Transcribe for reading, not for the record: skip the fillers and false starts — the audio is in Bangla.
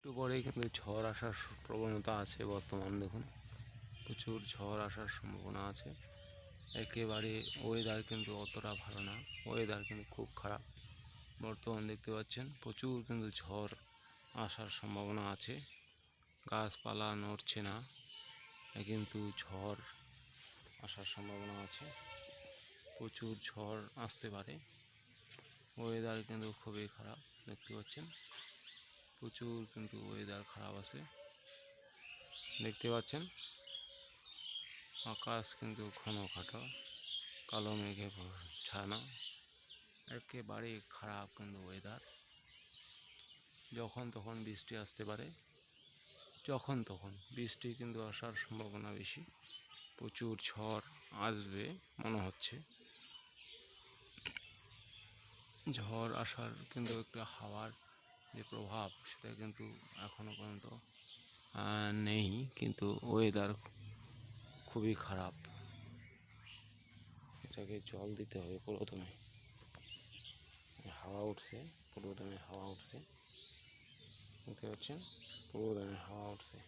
একটু পরেই কিন্তু ঝড় আসার প্রবণতা আছে। বর্তমান দেখুন প্রচুর ঝড় আসার সম্ভাবনা আছে। একেবারে ওয়েদার কিন্তু অতটা ভালো না, ওয়েদার কিন্তু খুব খারাপ। বর্তমান দেখতে পাচ্ছেন প্রচুর কিন্তু ঝড় আসার সম্ভাবনা আছে। গাছপালা নড়ছে না, কিন্তু ঝড় আসার সম্ভাবনা আছে। প্রচুর ঝড় আসতে পারে। ওয়েদার কিন্তু খুবই খারাপ দেখতে পাচ্ছেন। প্রচুর কিন্তু ওয়েদার খারাপ আছে দেখতে পাচ্ছেন। আকাশ কিন্তু ঘন খাটো, কালো মেঘে ছানা। একেবারে খারাপ কিন্তু ওয়েদার। যখন তখন বৃষ্টি আসতে পারে, যখন তখন বৃষ্টি কিন্তু আসার সম্ভাবনা বেশি। প্রচুর ঝড় আসবে মনে হচ্ছে। ঝড় আসার কিন্তু একটা হাওয়ার যে প্রভাব সেটা কিন্তু এখনও পর্যন্ত নেই, কিন্তু ওয়েদার খুবই খারাপ। এটাকে জল দিতে হবে প্রথমে। হাওয়া উঠছে, প্রথমে হাওয়া উঠছে দেখতে পাচ্ছেন, প্রথমে হাওয়া উঠছে।